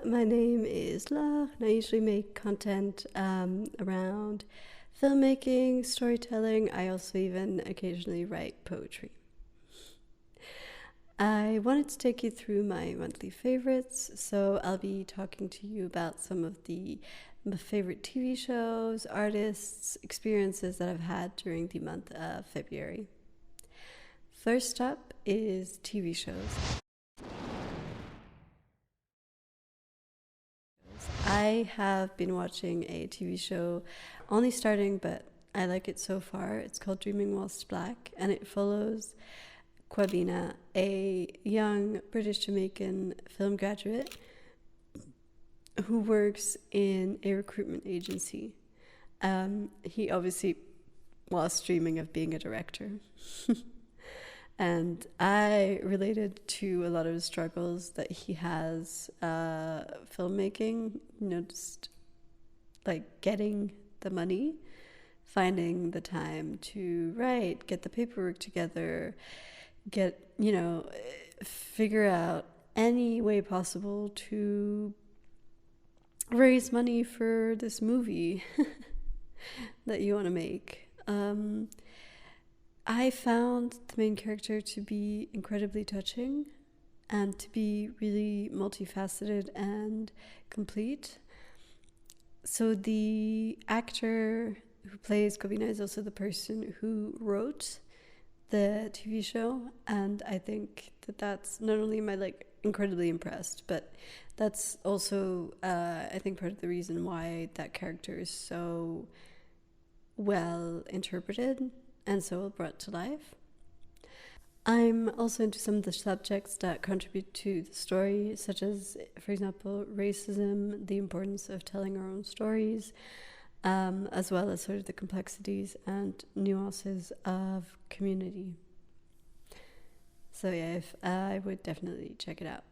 my name is Laure, and I usually make content around filmmaking, storytelling. I also even occasionally write poetry. I wanted to take you through my monthly favorites, so I'll be talking to you about some of my favorite TV shows, artists, experiences that I've had during the month of February. First up is TV shows. I have been watching a TV show, only starting, but I like it so far. It's called Dreaming Whilst Black, and it follows Coleen, a young British Jamaican film graduate who works in a recruitment agency. He obviously was dreaming of being a director. And I related to a lot of the struggles that he has filmmaking, just like getting the money, finding the time to write, get the paperwork together, figure out any way possible to raise money for this movie that you want to make. I found the main character to be incredibly touching and to be really multifaceted and complete. So the actor who plays Coleen is also the person who wrote the TV show, and I think that's not only am I incredibly impressed, but that's also I think part of the reason why that character is so well interpreted and so brought to life. I'm also into some of the subjects that contribute to the story, such as, for example, racism, the importance of telling our own stories, as well as sort of the complexities and nuances of community. So yeah, I would definitely check it out.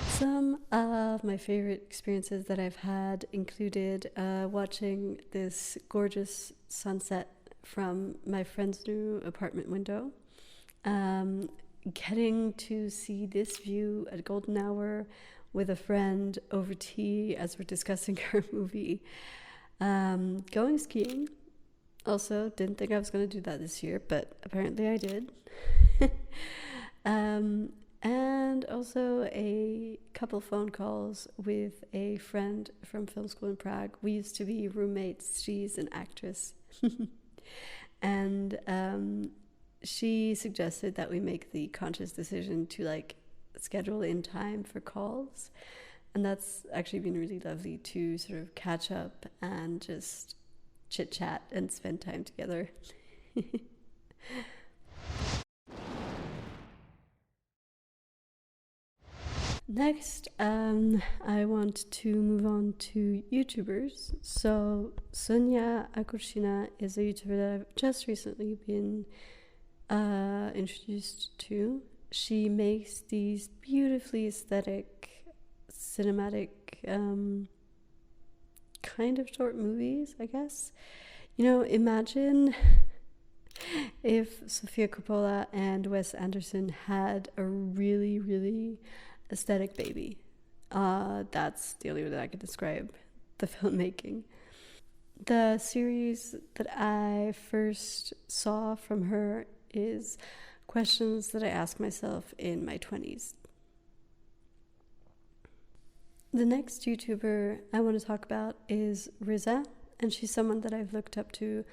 Some of my favorite experiences that I've had included watching this gorgeous sunset from my friend's new apartment window, getting to see this view at golden hour with a friend over tea as we're discussing our movie, going skiing. Also, didn't think I was going to do that this year, but apparently I did. And also a couple phone calls with a friend from film school in Prague. We used to be roommates. She's an actress. And she suggested that we make the conscious decision to schedule in time for calls. And that's actually been really lovely to sort of catch up and just chit chat and spend time together. Next, I want to move on to YouTubers. So Sonya Akulshina is a YouTuber that I've just recently been introduced to. She makes these beautifully aesthetic, cinematic, kind of short movies, I guess. Imagine if Sofia Coppola and Wes Anderson had a really, really aesthetic baby. That's the only way that I could describe the filmmaking. The series that I first saw from her is questions that I ask myself in my 20s. The next YouTuber I want to talk about is Riza, and she's someone that I've looked up to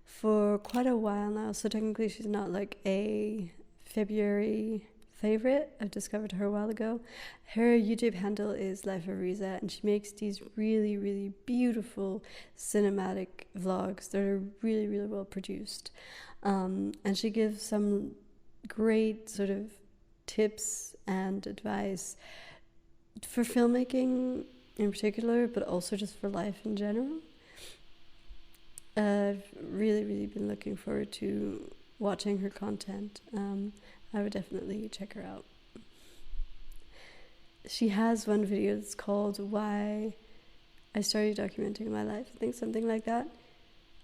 for quite a while now. So technically she's not like a February favorite. I've discovered her a while ago. Her YouTube handle is Life of Riza, and she makes these really, really beautiful cinematic vlogs that are really, really well produced. And she gives some great sort of tips and advice for filmmaking in particular, but also just for life in general. I've really, really been looking forward to watching her content. I would definitely check her out. She has one video that's called Why I Started Documenting My Life, I think something like that.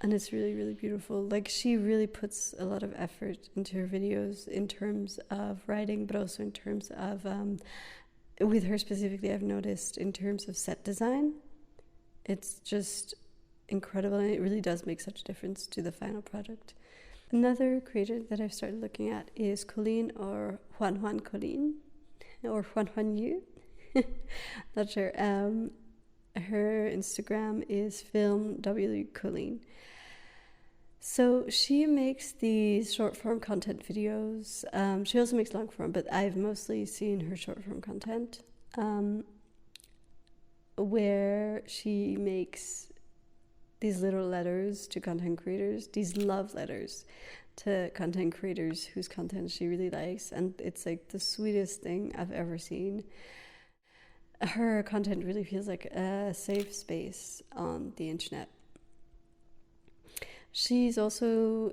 And it's really, really beautiful. Like, she really puts a lot of effort into her videos in terms of writing, but also in terms of, with her specifically, I've noticed in terms of set design. It's just incredible, and it really does make such a difference to the final product. Another creator that I've started looking at is Coleen, or Juan Coleen, or Juan Yu. Not sure. Her Instagram is Film W Coleen. So she makes these short form content videos. She also makes long form, but I've mostly seen her short form content, where she makes these little letters to content creators, these love letters to content creators whose content she really likes. And it's like the sweetest thing I've ever seen. Her content really feels like a safe space on the internet. She's also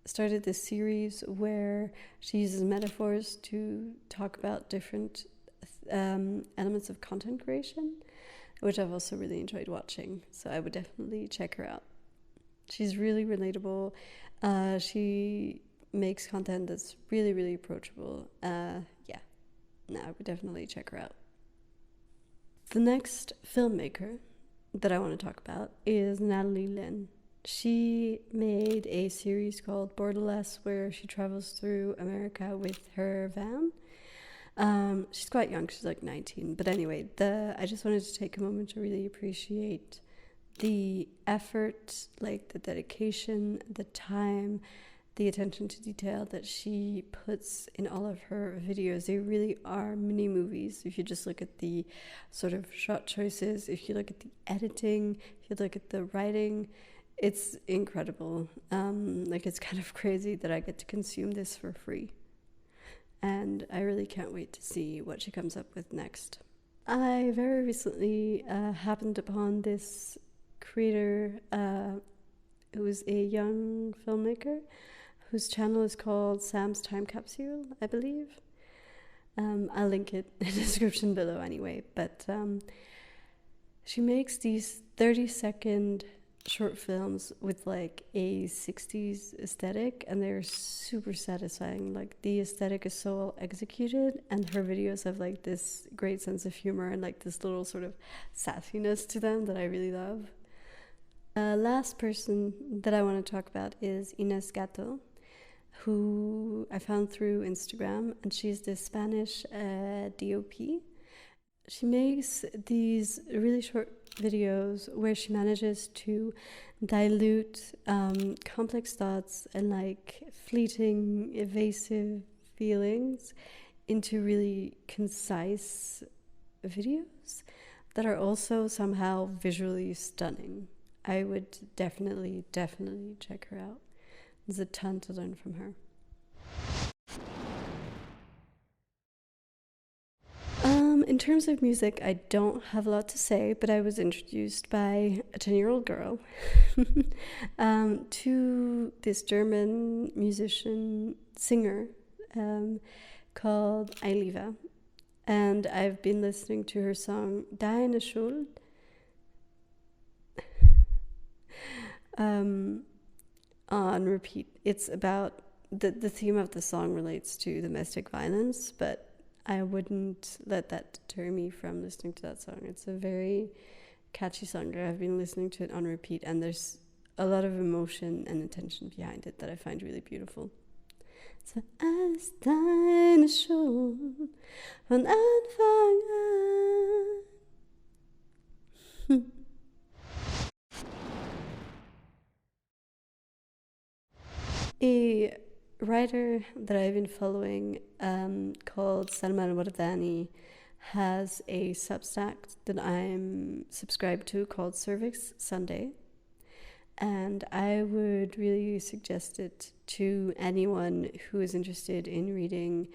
started this series where she uses metaphors to talk about different elements of content creation, which I've also really enjoyed watching. So I would definitely check her out. She's really relatable. She makes content that's really, really approachable. I would definitely check her out. The next filmmaker that I want to talk about is Natalie Lynn. She made a series called Borderless, where she travels through America with her van. She's quite young, she's like 19. But anyway, I just wanted to take a moment to really appreciate the effort, like the dedication, the time, the attention to detail that she puts in all of her videos. They really are mini movies. If you just look at the sort of shot choices, if you look at the editing, if you look at the writing, it's incredible. It's kind of crazy that I get to consume this for free. And I really can't wait to see what she comes up with next. I very recently happened upon this creator who is a young filmmaker whose channel is called Sam's Time Capsule, I believe. I'll link it in the description below anyway. But she makes these 30-second short films with like a 60s aesthetic, and they're super satisfying. Like, the aesthetic is so well executed, and her videos have like this great sense of humor and like this little sort of sassiness to them that I really love. Last person that I want to talk about is Inés Gato, who I found through Instagram, and she's this Spanish DOP. She makes these really short videos where she manages to dilute complex thoughts and like fleeting, evasive feelings into really concise videos that are also somehow visually stunning. I would definitely check her out. There's a ton to learn from her. In terms of music, I don't have a lot to say, but I was introduced by a 10-year-old girl to this German musician, singer called Ayliva. And I've been listening to her song Deine Schuld on repeat. It's about, the theme of the song relates to domestic violence, but I wouldn't let that deter me from listening to that song. It's a very catchy song. I've been listening to it on repeat, and there's a lot of emotion and intention behind it that I find really beautiful. So, alles deine Schuld von Anfang an. A writer that I've been following called Salma El Wardani has a Substack that I'm subscribed to called Cervix Sunday, and I would really suggest it to anyone who is interested in reading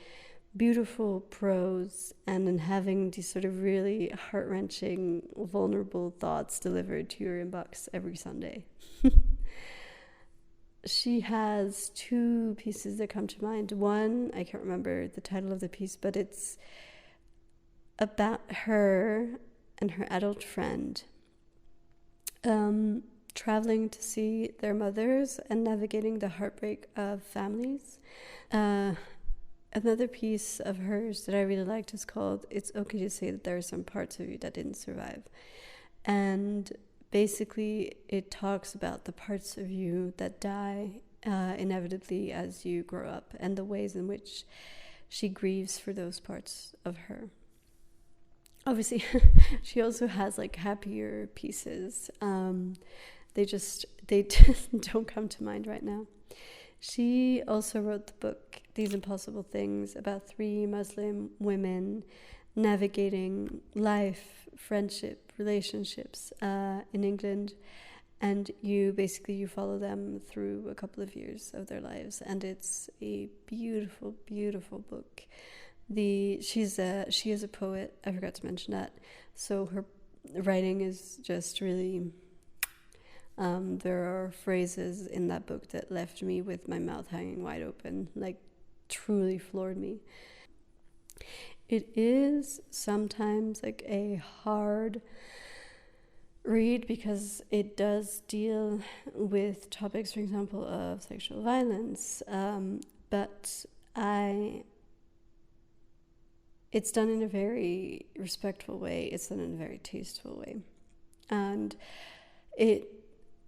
beautiful prose and in having these sort of really heart-wrenching, vulnerable thoughts delivered to your inbox every Sunday. She has two pieces that come to mind. One, I can't remember the title of the piece, but it's about her and her adult friend traveling to see their mothers and navigating the heartbreak of families. Another piece of hers that I really liked is called "It's Okay to Say That There Are Some Parts of You That Didn't Survive." And basically it talks about the parts of you that die inevitably as you grow up, and the ways in which she grieves for those parts of her. Obviously, she also has like happier pieces. They just don't come to mind right now. She also wrote the book These Impossible Things, about 3 Muslim women navigating life, friendship, relationships in England. And you follow them through a couple of years of their lives, and it's a beautiful, beautiful book. She is a poet. I forgot to mention that. So her writing is just really. There are phrases in that book that left me with my mouth hanging wide open, like truly floored me. It is sometimes like a hard read because it does deal with topics, for example, of sexual violence, but it's done in a very respectful way. It's done in a very tasteful way, and it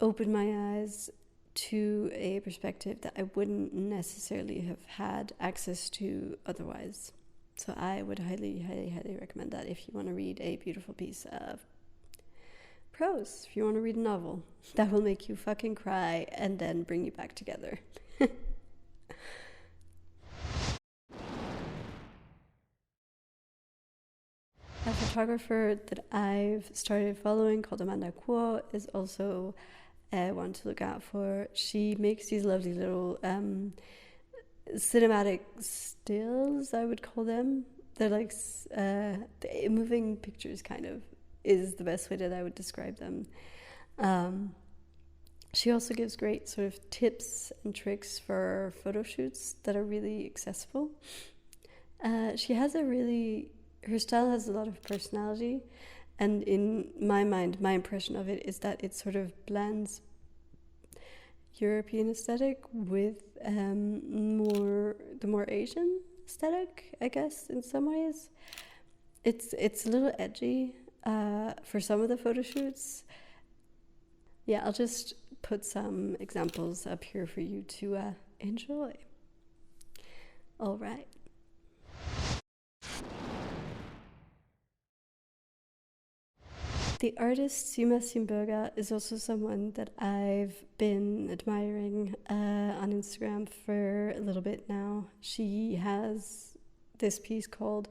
opened my eyes to a perspective that I wouldn't necessarily have had access to otherwise. So I would highly, highly, highly recommend that if you want to read a beautiful piece of prose, if you want to read a novel that will make you fucking cry and then bring you back together. A photographer that I've started following called Amanda Kuo is also one to look out for. She makes these lovely little cinematic stills, I would call them. They're like moving pictures, kind of, is the best way that I would describe them. She also gives great sort of tips and tricks for photo shoots that are really accessible. She has her style has a lot of personality, and in my mind, my impression of it is that it sort of blends European aesthetic with the more Asian aesthetic, I guess, in some ways. It's a little edgy for some of the photo shoots. Yeah, I'll just put some examples up here for you to enjoy. All right. The artist Sina Simbürger is also someone that I've been admiring on Instagram for a little bit now. She has this piece called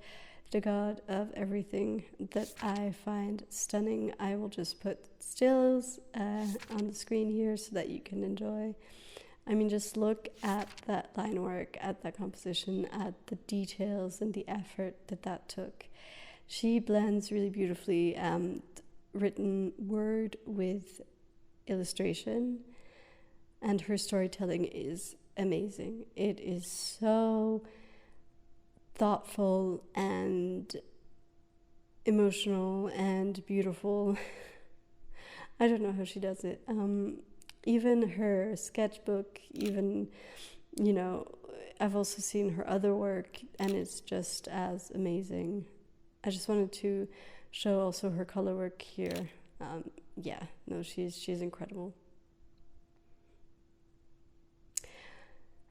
The God of Everything that I find stunning. I will just put stills on the screen here so that you can enjoy. I mean, just look at that line work, at that composition, at the details and the effort that took. She blends really beautifully written word with illustration, and her storytelling is amazing. It is so thoughtful and emotional and beautiful. I don't know how she does it. Even her sketchbook, I've also seen her other work, and it's just as amazing. I just wanted to show also her color work here. She's incredible.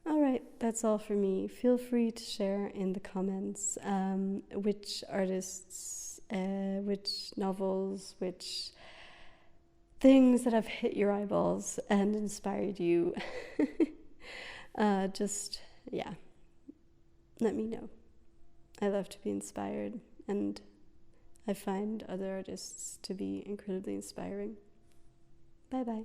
All right, that's all for me. Feel free to share in the comments which artists, which novels, which things that have hit your eyeballs and inspired you. Let me know. I love to be inspired, and I find other artists to be incredibly inspiring. Bye-bye.